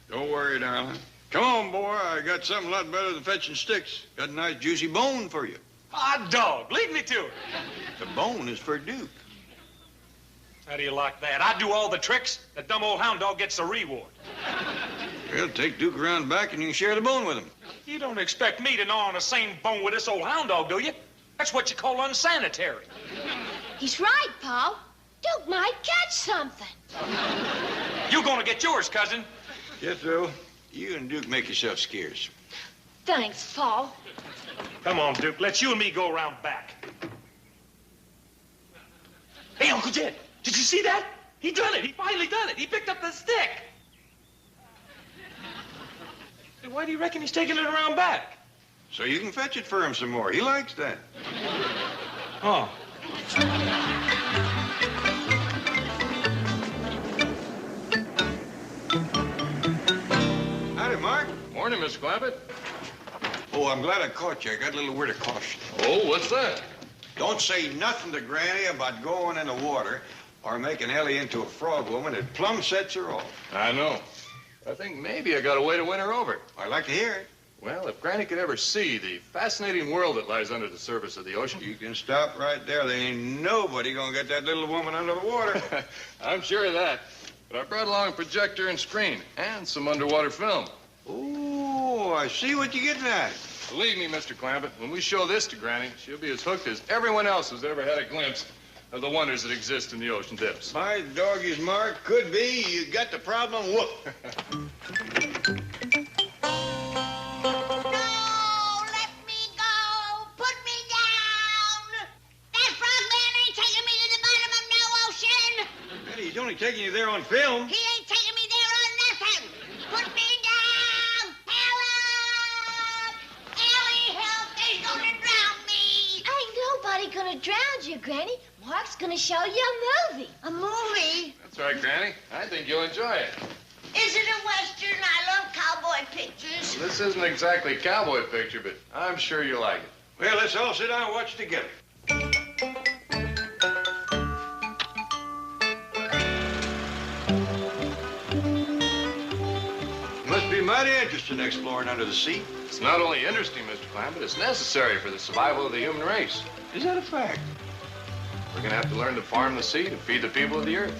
Don't worry, darling. Come on, boy. I got something a lot better than fetching sticks. Got a nice juicy bone for you. Ah, dog, lead me to it. The bone is for Duke. How do you like that? I do all the tricks. The dumb old hound dog gets the reward. Well, take Duke around back and you can share the bone with him. You don't expect me to gnaw on the same bone with this old hound dog, do you? That's what you call unsanitary. He's right, Paul. Duke might catch something. You're gonna get yours, cousin. Jethro, you and Duke make yourself scarce. Thanks, Paul. Come on, Duke. Let you and me go around back. Hey, Uncle Jed, did you see that? He done it. He finally done it. He picked up the stick. Hey, why do you reckon he's taking it around back? So you can fetch it for him some more. He likes that. Oh. Howdy, Mark. Morning, Mr. Clampett. Oh, I'm glad I caught you. I got a little word of caution. Oh, what's that? Don't say nothing to Granny about going in the water or making Ellie into a frog woman. It plumb sets her off. I know. I think maybe I got a way to win her over. I'd like to hear it. Well, if Granny could ever see the fascinating world that lies under the surface of the ocean. You can stop right there. There ain't nobody gonna get that little woman under the water. I'm sure of that. But I brought along a projector and screen and some underwater film. Oh, I see what you're getting at. Believe me, Mr. Clampett, when we show this to Granny, she'll be as hooked as everyone else who's ever had a glimpse of the wonders that exist in the ocean depths. My doggies, Mark, could be. You got the problem whooped. No, let me go. Put me down. That frogman ain't taking me to the bottom of no ocean. Eddie, he's only taking you there on film. He ain't taking me there on nothing. Put me down. Help! Ellie, help. They're gonna drown me. Ain't nobody gonna drown you, Granny. Mark's gonna show you a movie. A movie? That's right, Granny. I think you'll enjoy it. Is it a Western? I love cowboy pictures. This isn't exactly a cowboy picture, but I'm sure you'll like it. Well, let's all sit down and watch together. Must be mighty interesting exploring under the sea. It's not only interesting, Mr. Clampett, it's necessary for the survival of the human race. Is that a fact? We're going to have to learn to farm the sea to feed the people of the earth.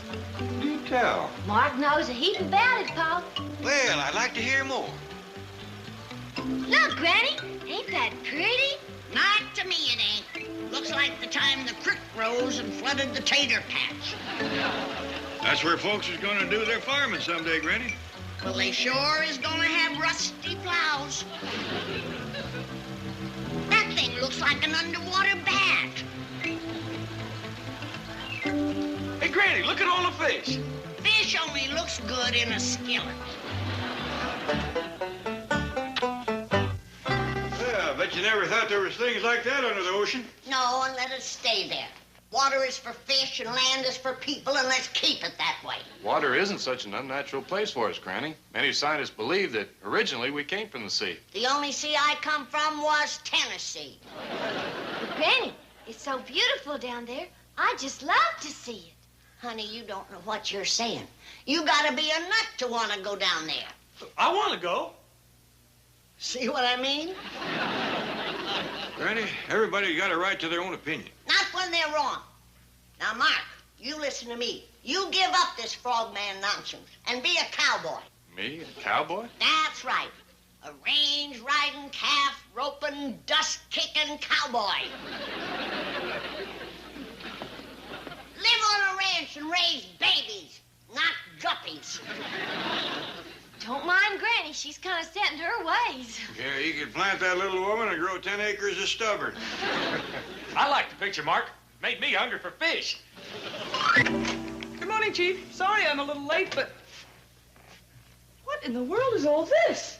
Do tell. Mark knows a heap about it, Paul. Well, I'd like to hear more. Look, Granny, ain't that pretty? Not to me, it ain't. Looks like the time the creek rose and flooded the tater patch. That's where folks is going to do their farming someday, Granny. Well, they sure is gonna have rusty plows. That thing looks like an underwater bat. Hey, Granny, look at all the fish. Fish only looks good in a skillet. Yeah, I bet you never thought there was things like that under the ocean. No, and let it stay there. Water is for fish and land is for people, and let's keep it that way. Water isn't such an unnatural place for us, Granny. Many scientists believe that originally we came from the sea. The only sea I come from was Tennessee. But, Granny, it's so beautiful down there. I just love to see it. Honey, you don't know what you're saying. You gotta be a nut to want to go down there. I want to go. See what I mean? Granny, everybody got a right to their own opinion. Not when they're wrong. Now, Mark, you listen to me. You give up this frogman nonsense and be a cowboy. Me, a cowboy? That's right. A range-riding, calf-roping, dust-kicking cowboy. Live on a ranch and raise babies, not guppies. Don't mind Granny. She's kind of set in her ways. Yeah, you could plant that little woman and grow 10 acres of stubborn. I like the picture, Mark. Made me hungry for fish. Good morning, Chief. Sorry I'm a little late, but... What in the world is all this?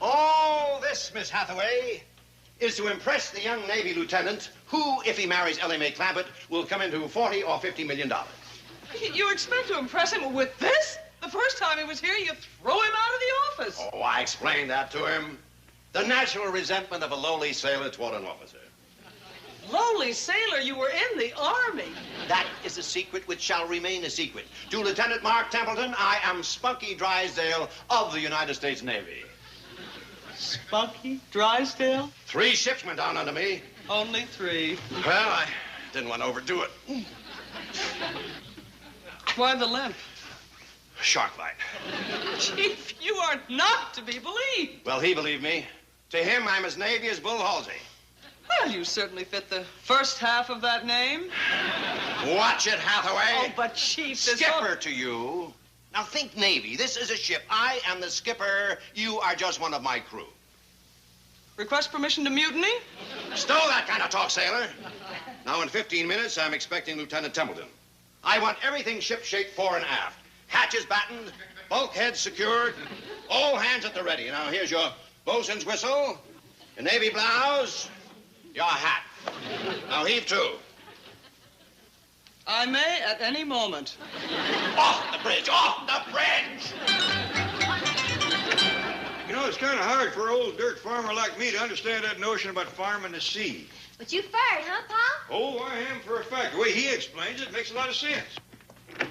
All this, Miss Hathaway, is to impress the young Navy lieutenant who, if he marries Ellie Mae Clampett, will come into $40 or $50 million. You expect to impress him with this? The first time he was here, you throw him out of the office. Oh, I explained that to him. The natural resentment of a lowly sailor toward an officer. Lowly sailor, you were in the Army. That is a secret which shall remain a secret. To Lieutenant Mark Templeton, I am Spunky Drysdale of the United States Navy. Spunky Drysdale? 3 ships went down under me. Only 3. Well, I didn't want to overdo it. Why the limp? Shark bite. Chief, you are not to be believed. Well, he believed me. To him, I'm as Navy as Bull Halsey. Well, you certainly fit the first half of that name. Watch it, Hathaway. Oh, but Chief, this Skipper to you. Now think Navy. This is a ship. I am the skipper. You are just one of my crew. Request permission to mutiny? Stow that kind of talk, sailor. Now, in 15 minutes, I'm expecting Lieutenant Templeton. I want everything ship-shape fore and aft. Hatches battened, bulkheads secured, all hands at the ready. Now, here's your bosun's whistle, your Navy blouse, your hat. Now, heave to. I may at any moment. Off the bridge! Off the bridge! You know, it's kind of hard for an old dirt farmer like me to understand that notion about farming the sea. But you fired, huh, Pa? Oh, I am for a fact. The way he explains it makes a lot of sense. Of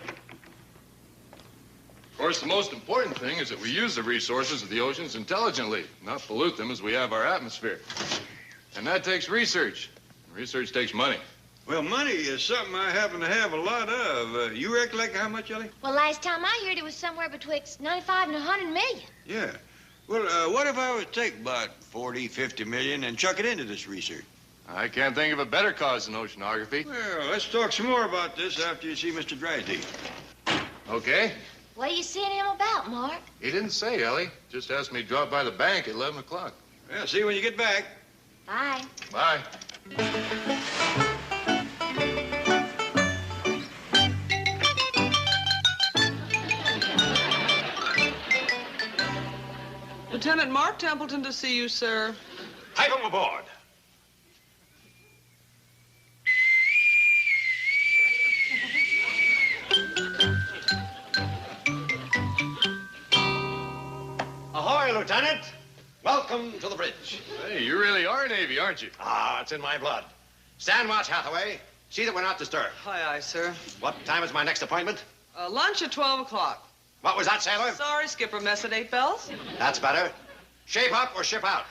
course, the most important thing is that we use the resources of the oceans intelligently, not pollute them as we have our atmosphere. And that takes research. Research takes money. Well, money is something I happen to have a lot of. You recollect how much, Ellie? Well, last time I heard it was somewhere betwixt 95 and 100 million. Yeah. Well, what if I would take about 40, 50 million and chuck it into this research? I can't think of a better cause than oceanography. Well, let's talk some more about this after you see Mr. Drysdale. Okay. What are you seeing him about, Mark? He didn't say, Ellie. Just asked me to drop by the bank at 11 o'clock. Well, see you when you get back. Bye. Bye. Lieutenant Mark Templeton to see you, sir. Pipe him aboard. Ahoy, Lieutenant. Welcome to the bridge. Hey, you really are Navy, aren't you? Ah, it's in my blood. Stand watch, Hathaway. See that we're not disturbed. Aye, sir. What time is my next appointment? Lunch at 12 o'clock. What was that, sailor? Sorry, Skipper. Mess at 8 bells. That's better. Shape up or ship out.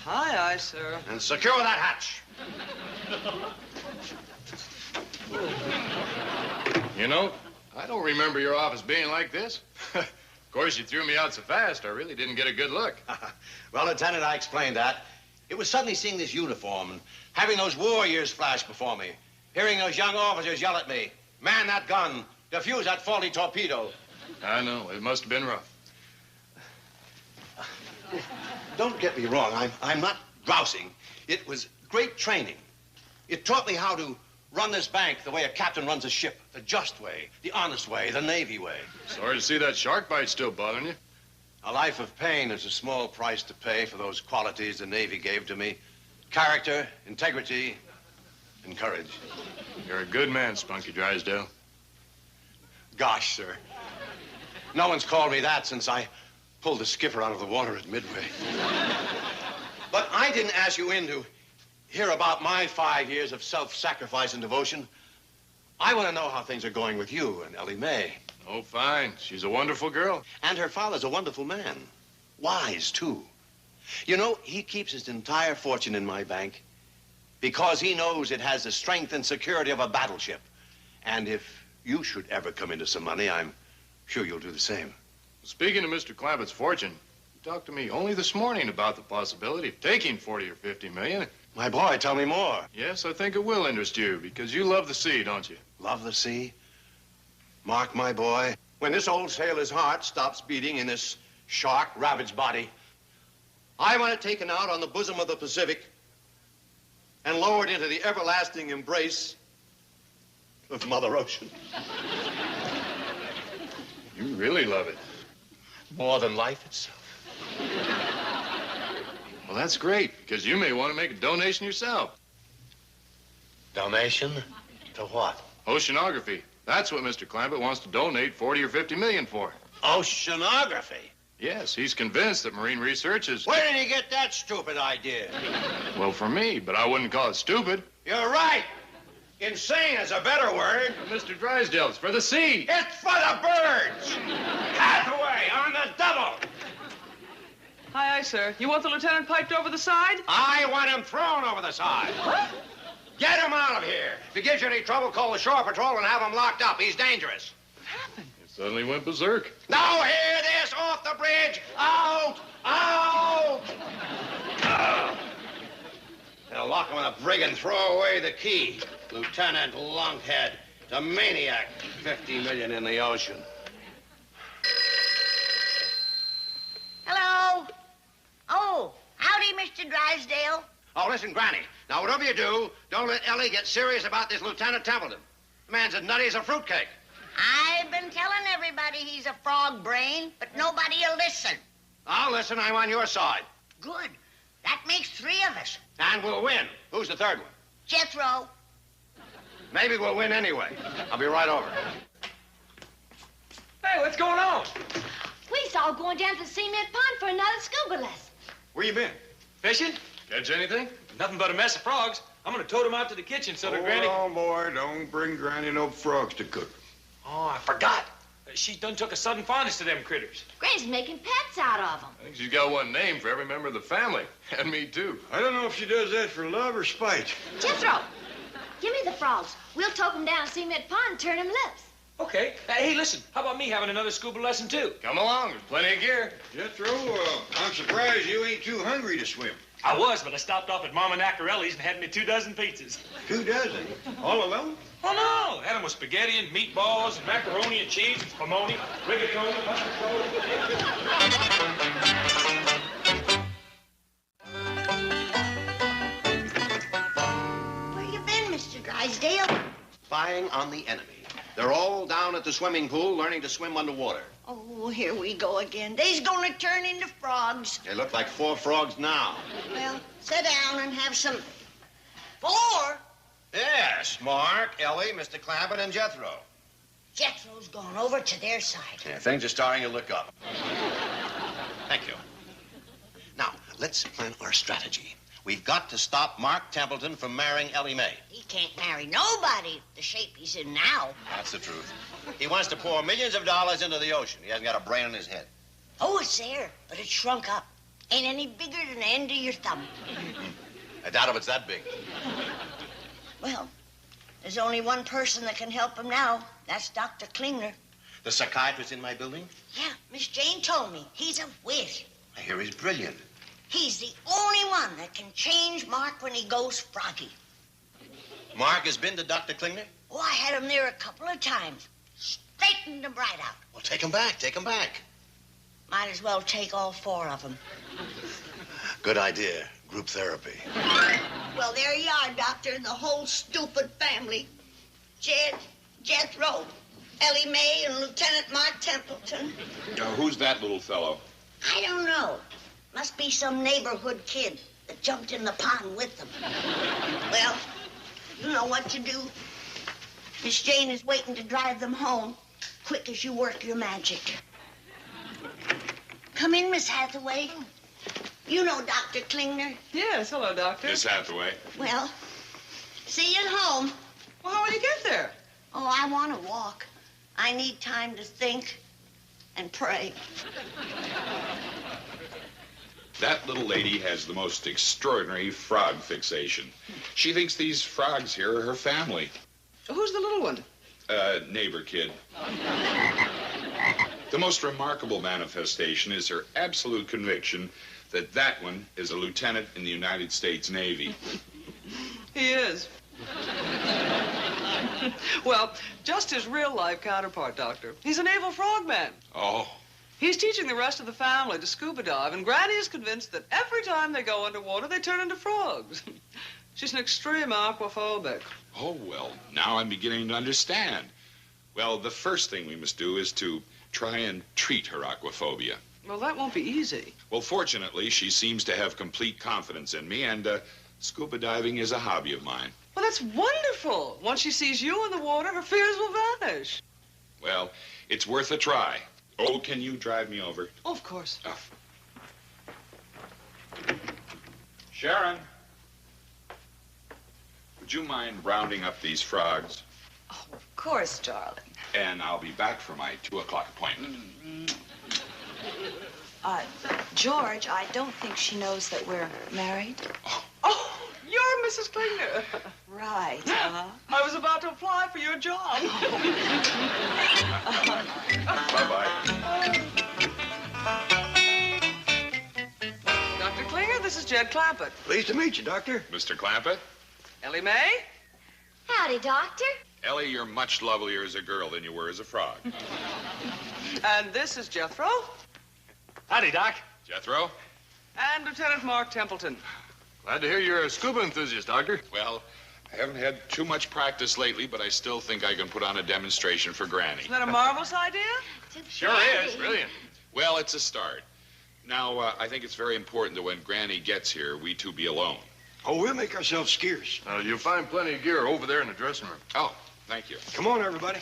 Aye, sir. And secure that hatch. You know, I don't remember your office being like this. Of course, you threw me out so fast, I really didn't get a good look. Well, Lieutenant, I explained that. It was suddenly seeing this uniform and having those war years flash before me. Hearing those young officers yell at me, man that gun, defuse that faulty torpedo. I know, it must have been rough. Don't get me wrong, I'm not grousing. It was great training. It taught me how to run this bank the way a captain runs a ship, the just way, the honest way, the Navy way. Sorry to see that shark bite still bothering you. A life of pain is a small price to pay for those qualities the Navy gave to me. Character, integrity, and courage. You're a good man, Spunky Drysdale. Gosh, sir. No one's called me that since I pulled the skipper out of the water at Midway. But I didn't ask you in to hear about my 5 years of self-sacrifice and devotion. I want to know how things are going with you and Ellie Mae. Oh, fine. She's a wonderful girl. And her father's a wonderful man. Wise, too. You know, he keeps his entire fortune in my bank, because he knows it has the strength and security of a battleship. And if you should ever come into some money, I'm sure you'll do the same. Speaking of Mr. Clampetts' fortune, you talked to me only this morning about the possibility of taking 40 or 50 million. My boy, tell me more. Yes, I think it will interest you, because you love the sea, don't you? Love the sea? Mark, my boy, when this old sailor's heart stops beating in this shark-ravaged body, I want it taken out on the bosom of the Pacific and lowered into the everlasting embrace of Mother Ocean. You really love it. More than life itself. Well, that's great, because you may want to make a donation yourself. Donation? To what? Oceanography. That's what Mr. Clampett wants to donate 40 or 50 million for. Oceanography? Yes, he's convinced that marine research is... Where did he get that stupid idea? Well, for me, but I wouldn't call it stupid. You're right. Insane is a better word. Mr. Drysdale's for the sea. It's for the birds. Hathaway on the double. Aye, aye, sir. You want the lieutenant piped over the side? I want him thrown over the side. What? Get him out of here. If he gives you any trouble, call the shore patrol and have him locked up. He's dangerous. What happened? It suddenly went berserk. Now hear this, off the bridge. Out! Out! They'll lock him in a brig and throw away the key. Lieutenant Lunkhead, the maniac. 50 million in the ocean. Hello? Oh, howdy, Mr. Drysdale. Oh, listen, Granny. Now, whatever you do, don't let Ellie get serious about this Lieutenant Templeton. The man's as nutty as a fruitcake. I've been telling everybody he's a frog brain, but nobody'll listen. I'll listen. I'm on your side. Good. That makes 3 of us. And we'll win. Who's the third one? Jethro. Maybe we'll win anyway. I'll be right over. Hey, what's going on? We's all going down to the cement pond for another scuba lesson. Where you been? Fishing? Catch anything? Nothing but a mess of frogs. I'm gonna tote them out to the kitchen so that Granny... Oh, boy, don't bring Granny no frogs to cook. Oh, I forgot. She done took a sudden fondness to them critters. Granny's making pets out of them. I think she's got one name for every member of the family. And me, too. I don't know if she does that for love or spite. Jethro, give me the frogs. We'll tote them down to cement pond and turn them loose. Okay. Hey, listen, how about me having another scuba lesson, too? Come along. There's plenty of gear. Jethro, I'm surprised you ain't too hungry to swim. I was, but I stopped off at Mama Nacarelli's and had me 24 pizzas. 24? All alone? Oh, no. Had them with spaghetti and meatballs and macaroni and cheese and spumoni, rigatoni, mustard. Where you been, Mr. Drysdale? Spying on the enemy. They're all down at the swimming pool learning to swim underwater. Oh, here we go again. They's gonna turn into frogs. They look like 4 frogs now. Well, sit down and have some... 4? Yes, Mark, Ellie, Mr. Clampett, and Jethro. Jethro's gone over to their side. Yeah, things are starting to look up. Thank you. Now, let's plan our strategy. We've got to stop Mark Templeton from marrying Ellie Mae. He can't marry nobody the shape he's in now. That's the truth. He wants to pour millions of dollars into the ocean. He hasn't got a brain in his head. Oh, it's there, but it's shrunk up. Ain't any bigger than the end of your thumb. I doubt if it's that big. Well, there's only one person that can help him now. That's Dr. Klingner. The psychiatrist in my building? Yeah, Miss Jane told me. He's a whiz. I hear he's brilliant. He's the only one that can change Mark when he goes froggy. Mark has been to Dr. Klingner? Oh, I had him there a couple of times. Straightened him right out. Well, take him back. Take him back. Might as well take all 4 of them. Good idea. Group therapy. Well, there you are, Doctor, and the whole stupid family. Jethro, Ellie Mae, and Lieutenant Mark Templeton. Who's that little fellow? I don't know. Must be some neighborhood kid that jumped in the pond with them. Well, you know what to do. Miss Jane is waiting to drive them home, quick as you work your magic. Come in, Miss Hathaway. You know Dr. Klingner. Yes, hello, Doctor. Miss Hathaway. Well, see you at home. Well, how will you get there? Oh, I want to walk. I need time to think and pray. That little lady has the most extraordinary frog fixation. She thinks these frogs here are her family. Who's the little one? Neighbor kid. The most remarkable manifestation is her absolute conviction that that one is a lieutenant in the United States Navy. He is. Well, just his real-life counterpart, Doctor. He's a naval frogman. Oh. He's teaching the rest of the family to scuba dive, and Granny is convinced that every time they go underwater, they turn into frogs. She's an extreme aquaphobic. Oh, well, now I'm beginning to understand. Well, the first thing we must do is to try and treat her aquaphobia. Well, that won't be easy. Well, fortunately, she seems to have complete confidence in me, and scuba diving is a hobby of mine. Well, that's wonderful. Once she sees you in the water, her fears will vanish. Well, it's worth a try. Oh, can you drive me over? Oh, of course. Oh. Sharon, would you mind rounding up these frogs? Oh, of course, darling. And I'll be back for my 2 o'clock appointment. George, I don't think she knows that we're married. Oh, you're Mrs. Klinger. Right, I was about to apply for your job. Bye-bye. Dr. Klinger, this is Jed Clampett. Pleased to meet you, Doctor. Mr. Clampett? Ellie Mae? Howdy, Doctor. Ellie, you're much lovelier as a girl than you were as a frog. And this is Jethro. Howdy, Doc. Jethro? And Lieutenant Mark Templeton. Glad to hear you're a scuba enthusiast, Doctor. Well, I haven't had too much practice lately, but I still think I can put on a demonstration for Granny. Isn't that a marvelous idea? Sure is. Brilliant. Well, it's a start. Now, I think it's very important that when Granny gets here, we two be alone. Oh, we'll make ourselves scarce. You'll find plenty of gear over there in the dressing room. Oh, thank you. Come on, everybody.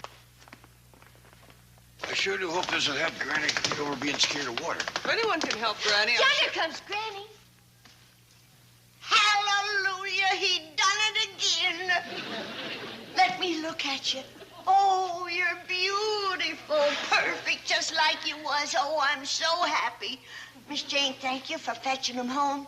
I sure do hope this will help Granny get over being scared of water. If anyone can help Granny, Here comes Granny. Hallelujah, he done it again. Let me look at you. Oh, you're beautiful, perfect, just like you was. Oh, I'm so happy. Miss Jane, thank you for fetching him home.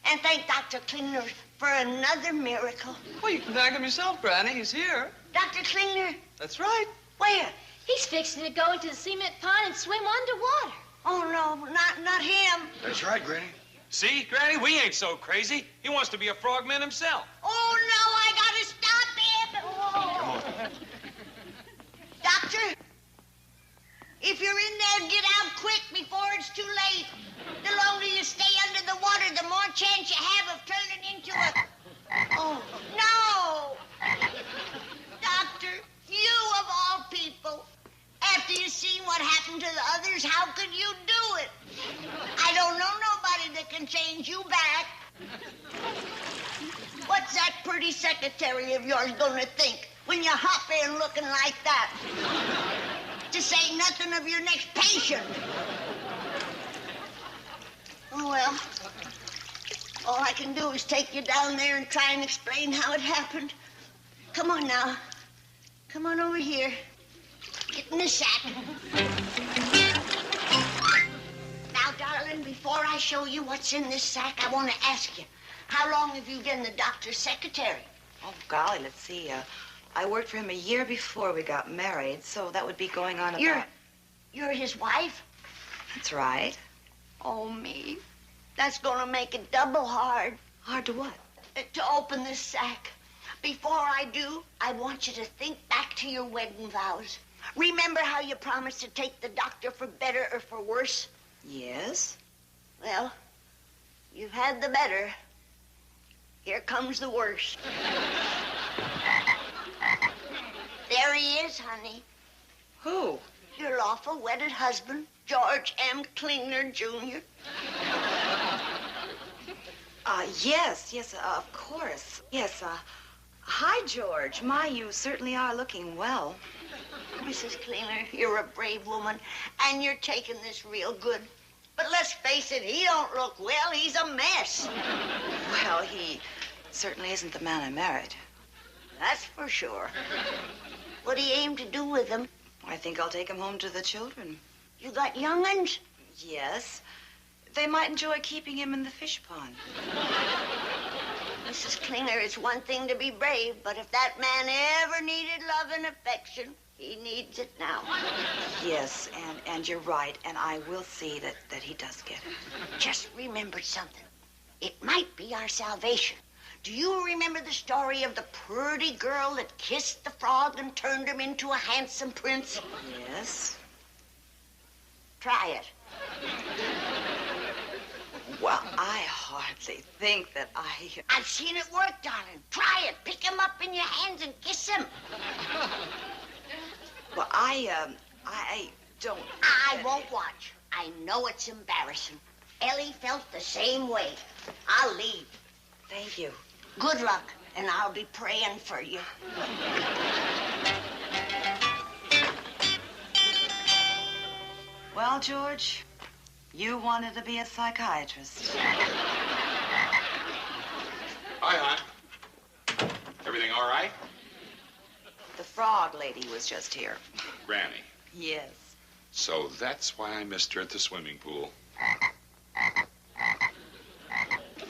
And thank Dr. Klinger for another miracle. Well, you can thank him yourself, Granny. He's here. Dr. Klinger? That's right. Where? He's fixing to go into the cement pond and swim underwater. Oh, no, not him. That's right, Granny. See, Granny, we ain't so crazy. He wants to be a frogman himself. Oh, no, I gotta stop him. Oh. Doctor, if you're in there, get out quick before it's too late. The longer you stay under the water, the more chance you have of turning into a... Oh, no! Doctor, you of all people, after you've seen what happened to the others, how could you do it? I don't know nobody that can change you back. What's that pretty secretary of yours gonna think when you hop in looking like that? To say nothing of your next patient. Oh, well, all I can do is take you down there and try and explain how it happened. Come on now. Come on over here. Get in the sack. Now, darling, before I show you what's in this sack, I want to ask you, how long have you been the doctor's secretary? Oh, golly, let's see. I worked for him a year before we got married, so that would be going on about... You're his wife? That's right. Oh, me. That's gonna make it double hard. Hard to what? To open this sack. Before I do, I want you to think back to your wedding vows. Remember how you promised to take the doctor for better or for worse? Yes. Well, you've had the better. Here comes the worst. There he is, honey. Who? Your lawful wedded husband, George M. Klinger, Jr. Yes, of course. Yes, hi, George. My, you certainly are looking well. Mrs. Klinger, you're a brave woman, and you're taking this real good. But let's face it, he don't look well. He's a mess. Well, he certainly isn't the man I married. That's for sure. What do you aim to do with him? I think I'll take him home to the children. You got young'uns? Yes. They might enjoy keeping him in the fish pond. Mrs. Klinger, it's one thing to be brave, but if that man ever needed love and affection, he needs it now. Yes, and you're right, and I will see that he does get it. Just remembered something. It might be our salvation. Do you remember the story of the pretty girl that kissed the frog and turned him into a handsome prince? Yes. Try it. Well, I hardly think that I've seen it work, darling. Try it. Pick him up in your hands and kiss him. Well, I don't... I won't watch. I know it's embarrassing. Ellie felt the same way. I'll leave. Thank you. Good luck, and I'll be praying for you. Well, George, you wanted to be a psychiatrist. Hi, hon. Everything all right? The frog lady was just here. Granny. Yes. So that's why I missed her at the swimming pool.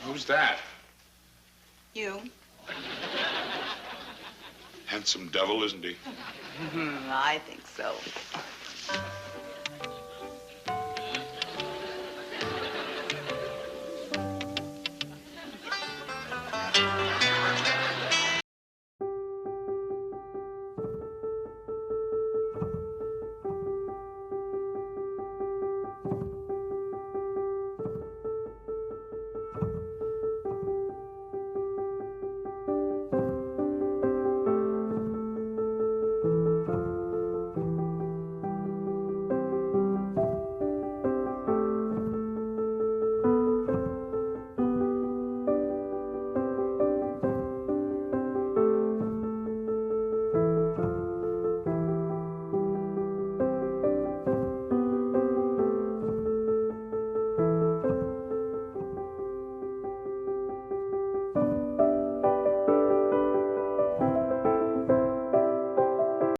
Who's that? You? Handsome devil, isn't he? I think so.